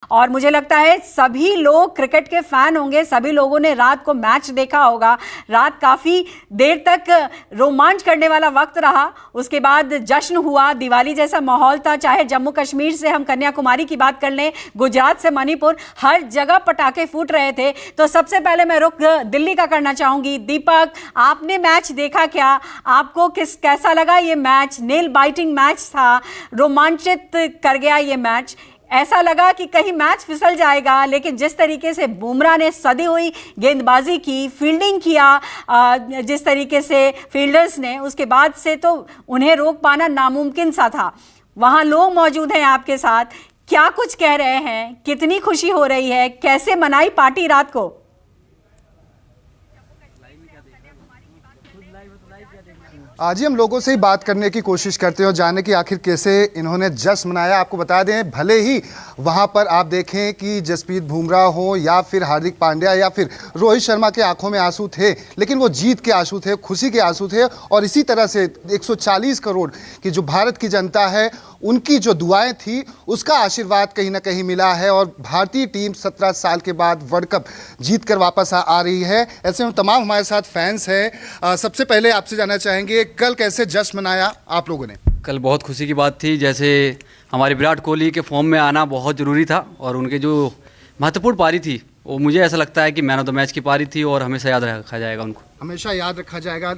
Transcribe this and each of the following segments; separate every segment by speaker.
Speaker 1: और मुझे लगता है सभी लोग क्रिकेट के फैन होंगे, सभी लोगों ने रात को मैच देखा होगा। रात काफ़ी देर तक रोमांच करने वाला वक्त रहा, उसके बाद जश्न हुआ, दिवाली जैसा माहौल था। चाहे जम्मू कश्मीर से हम कन्याकुमारी की बात कर लें, गुजरात से मणिपुर, हर जगह पटाखे फूट रहे थे। तो सबसे पहले मैं रुख दिल्ली का करना चाहूँगी। दीपक, आपने मैच देखा क्या? आपको कैसा लगा ये मैच? नेल बाइटिंग मैच था, रोमांचित कर गया ये मैच। ऐसा लगा कि कहीं मैच फिसल जाएगा, लेकिन जिस तरीके से बुमराह ने सदी हुई गेंदबाजी की, फील्डिंग किया, जिस तरीके से फील्डर्स ने, उसके बाद से तो उन्हें रोक पाना नामुमकिन सा था। वहाँ लोग मौजूद हैं आपके साथ, क्या कुछ कह रहे हैं? कितनी खुशी हो रही है? कैसे मनाई पार्टी रात को?
Speaker 2: आज ही हम लोगों से ही बात करने की कोशिश करते हैं और जानने की आखिर कैसे इन्होंने जश्न मनाया। आपको बता दें, भले ही वहां पर आप देखें कि जसप्रीत बुमराह हो या फिर हार्दिक पांड्या या फिर रोहित शर्मा के आंखों में आंसू थे, लेकिन वो जीत के आंसू थे, खुशी के आंसू थे। और इसी तरह से 140 करोड़ की जो भारत की जनता है, उनकी जो दुआएं थी, उसका आशीर्वाद कहीं ना कहीं मिला है। और भारतीय टीम 17 साल के बाद वर्ल्ड कप जीत कर वापस आ रही है। ऐसे में तमाम हमारे साथ फैंस हैं। सबसे पहले आपसे जानना चाहेंगे, कल कैसे जश्न मनाया आप लोगों ने?
Speaker 3: कल बहुत खुशी की बात थी। जैसे हमारे विराट कोहली के फॉर्म में आना बहुत ज़रूरी था, और उनके जो महत्वपूर्ण पारी थी, वो मुझे ऐसा लगता है कि मैन ऑफ द मैच की पारी थी, और हमेशा याद रखा जाएगा उनको।
Speaker 2: हमेशा याद रखा जाएगा।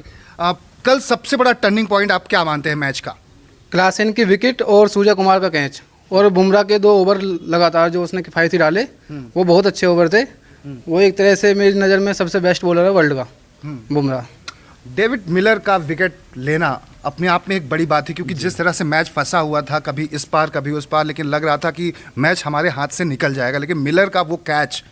Speaker 2: कल सबसे बड़ा टर्निंग पॉइंट आप क्या मानते हैं मैच का?
Speaker 4: क्लासेन की विकेट और सूर्य कुमार का कैच, और बुमराह के 2 ओवर लगातार जो उसने किफायती डाले, वो बहुत अच्छे ओवर थे। वो एक तरह से मेरी नज़र में सबसे बेस्ट बॉलर है वर्ल्ड का बुमराह।
Speaker 2: डेविड मिलर का विकेट लेना अपने आप में एक बड़ी बात थी, क्योंकि जिस तरह से मैच फंसा हुआ था, कभी इस पार कभी उस पार, लेकिन लग रहा था कि मैच हमारे हाथ से निकल जाएगा। लेकिन मिलर का वो कैच,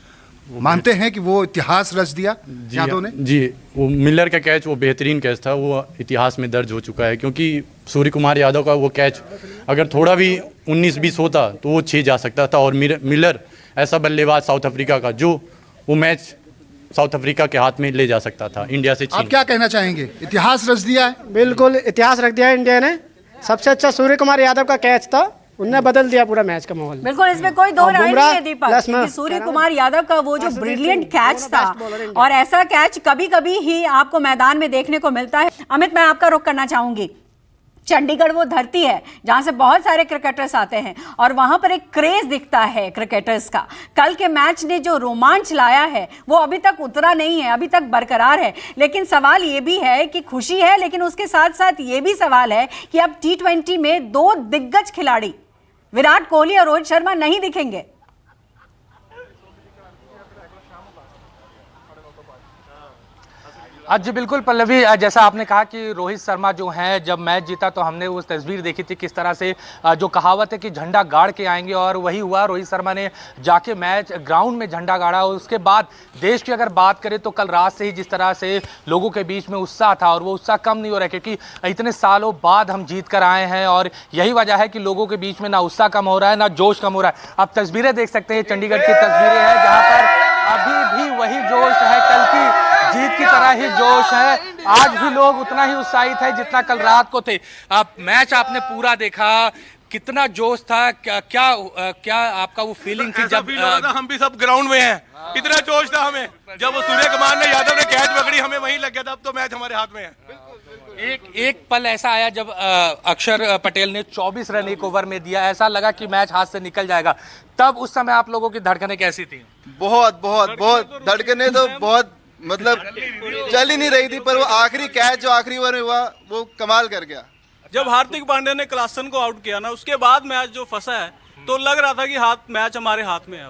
Speaker 2: मानते हैं कि वो इतिहास रच दिया यादव ने?
Speaker 5: जी, वो मिलर का कैच वो बेहतरीन कैच था, वो इतिहास में दर्ज हो चुका है। क्योंकि सूर्य कुमार यादव का वो कैच अगर थोड़ा भी 19-20 होता तो वो 6 जा सकता था। और मिलर ऐसा बल्लेबाज साउथ अफ्रीका का, जो वो मैच साउथ अफ्रीका के हाथ में ले जा सकता था इंडिया से।
Speaker 2: आप क्या कहना चाहेंगे? इतिहास रच दिया है।
Speaker 4: बिल्कुल इतिहास रख दिया है इंडिया ने। सबसे अच्छा सूर्य कुमार यादव का कैच था, उनने बदल दिया पूरा मैच का माहौल।
Speaker 1: बिल्कुल, इसमें कोई दो राय नहीं है दीपक, कि सूर्य कुमार यादव का वो जो ब्रिलियंट कैच था, और ऐसा कैच कभी कभी ही आपको मैदान में देखने को मिलता है। अमित, मैं आपका रुख करना चाहूंगी। चंडीगढ़ वो धरती है जहां से बहुत सारे क्रिकेटर्स आते हैं, और वहां पर एक क्रेज दिखता है क्रिकेटर्स का। कल के मैच ने जो रोमांच लाया है, वो अभी तक उतरा नहीं है, अभी तक बरकरार है। लेकिन सवाल ये भी है कि खुशी है, लेकिन उसके साथ साथ ये भी सवाल है कि अब T20 में 2 दिग्गज खिलाड़ी विराट कोहली और रोहित शर्मा नहीं दिखेंगे।
Speaker 6: जी बिल्कुल पल्लवी, जैसा आपने कहा कि रोहित शर्मा जो हैं, जब मैच जीता तो हमने वो तस्वीर देखी थी, किस तरह से जो कहावत है कि झंडा गाड़ के आएंगे, और वही हुआ। रोहित शर्मा ने जाके मैच ग्राउंड में झंडा गाड़ा। उसके बाद देश की अगर बात करें तो कल रात से ही जिस तरह से लोगों के बीच में उत्साह था, और वो उत्साह कम नहीं हो रहा है, क्योंकि इतने सालों बाद हम जीत कर आए हैं, और यही वजह है कि लोगों के बीच में ना उत्साह कम हो रहा है, ना जोश कम हो रहा है। आप तस्वीरें देख सकते हैं, चंडीगढ़ की तस्वीरें हैं, जहाँ पर अभी भी वही जोश है, कल की जीत की तरह ही जोश है। आज भी लोग उतना ही उत्साहित है जितना कल रात को थे। मैच आपने पूरा देखा, कितना जोश था, क्या आपका वो फीलिंग थी जब
Speaker 7: हम भी सब ग्राउंड में हैं? इतना जोश था हमें जब वो सूर्य कुमार ने यादव ने कैच पकड़ी, हमें वहीं लग गया था, अब तो मैच हमारे हाथ में है।
Speaker 6: एक पल ऐसा आया जब अक्षर पटेल ने 24 रन 1 ओवर में दिया, ऐसा लगा कि मैच हाथ से निकल जाएगा। तब उस समय आप लोगों की धड़कनें कैसी थी?
Speaker 8: बहुत धड़कनें तो बहुत, मतलब चल ही नहीं रही थी, पर वो आखिरी कैच जो आखिरी ओवर में हुआ, वो कमाल कर गया।
Speaker 7: जब हार्दिक पांड्या ने क्लासन को आउट किया ना, उसके बाद मैच जो फंसा है, तो लग रहा था कि मैच हमारे हाथ में है।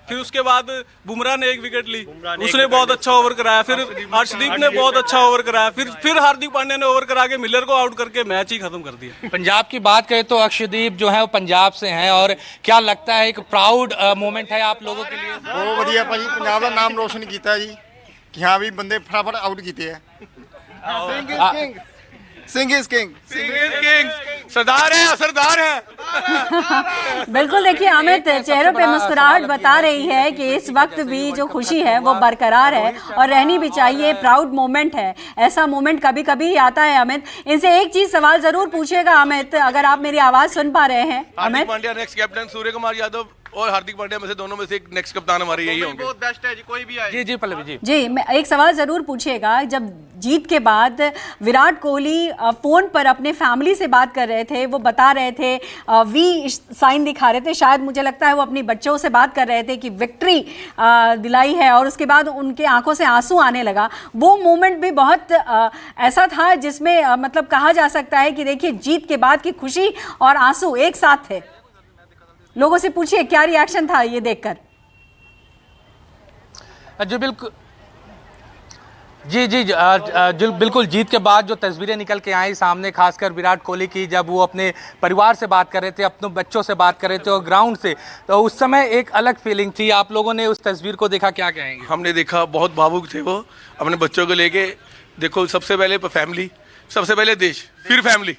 Speaker 7: फिर उसके बाद बुमराह ने 1 विकेट ली, उसने बहुत अच्छा ओवर कराया। फिर अर्शदीप ने बहुत अच्छा ओवर कराया। फिर हार्दिक पांड्या ने ओवर करा के मिलर को आउट करके मैच ही खत्म कर दिया।
Speaker 6: पंजाब की बात करें तो अर्शदीप जो है वो पंजाब से हैं, और क्या लगता है, एक प्राउड मोमेंट है आप लोगों के लिए?
Speaker 8: बहुत बढ़िया भाई, पंजाब का नाम रोशन किया जी, कि हाँ भी बंदे फटाफट आउट किए हैं। सिंह इज किंग,
Speaker 7: सरदार है, सरदार है।
Speaker 1: बिल्कुल, देखिए अमित, चेहरों पे मुस्कुराहट बता रही है कि इस वक्त भी जो खुशी है वो बरकरार है, और रहनी भी चाहिए। प्राउड मोमेंट है, ऐसा मोमेंट कभी कभी आता है। अमित, इनसे एक चीज सवाल जरूर पूछिएगा अमित, अगर आप मेरी आवाज सुन पा रहे हैं।
Speaker 7: हार्दिक पांड्या नेक्स्ट कैप्टन, सूर्य कुमार यादव
Speaker 9: और हार्दिक पांड्या में से दोनों में से एक नेक्स्ट कप्तान हमारे यही होंगे। बहुत बेस्ट है जी, कोई भी आए।
Speaker 6: जी जी पल्लवी जी।
Speaker 1: जी, मैं एक सवाल ज़रूर पूछिएगा। जब जीत के बाद विराट कोहली फ़ोन पर अपने फैमिली से बात कर रहे थे, वो बता रहे थे, वी साइन दिखा रहे थे, शायद मुझे लगता है वो अपनी बच्चों से बात कर रहे थे कि विक्ट्री दिलाई है, और उसके बाद उनके आंखों से आंसू आने लगा। वो मोमेंट भी बहुत ऐसा था जिसमें मतलब कहा जा सकता है कि देखिए जीत के बाद की खुशी और आंसू एक साथ थे। लोगों से पूछिए क्या रिएक्शन था ये देखकर।
Speaker 6: जी बिल्कुल जी बिल्कुल। जीत के बाद जो तस्वीरें निकल के आई सामने, खासकर विराट कोहली की, जब वो अपने परिवार से बात कर रहे थे, अपने बच्चों से बात कर रहे थे और ग्राउंड से, तो उस समय एक अलग फीलिंग थी। आप लोगों ने उस तस्वीर को देखा, क्या कहेंगे?
Speaker 9: हमने देखा, बहुत भावुक थे वो अपने बच्चों को लेके। देखो, सबसे पहले फैमिली, सबसे पहले देश, फिर फैमिली,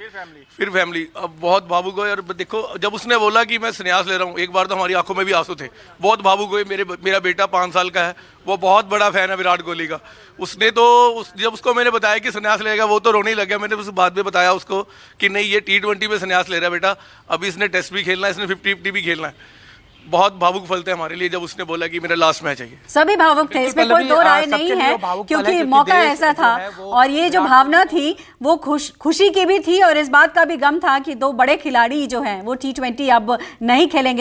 Speaker 9: फिर फैमिली। अब बहुत भावुक हुए। और देखो, जब उसने बोला कि मैं संन्यास ले रहा हूँ, एक बार तो हमारी आंखों में भी आंसू थे, बहुत भावुक हुए। मेरा बेटा 5 साल का है, वो बहुत बड़ा फैन है विराट कोहली का। उसने तो जब उसको मैंने बताया कि संन्यास लेगा, वो तो रोने ही लग गया। मैंने उस बाद में बताया उसको कि नहीं, ये T20 में संन्यास ले रहा है बेटा, अभी इसने टेस्ट भी खेलना है, इसने 50-50 भी खेलना है। बहुत भावुक फल थे हमारे लिए जब उसने बोला कि मेरा लास्ट मैच है ये।
Speaker 1: सभी भावुक थे, इसमें कोई दो राय नहीं है, क्योंकि मौका ऐसा था। और ये जो भावना थी वो खुशी की भी थी, और इस बात का भी गम था कि 2 बड़े खिलाड़ी जो हैं वो T20 अब नहीं खेलेंगे।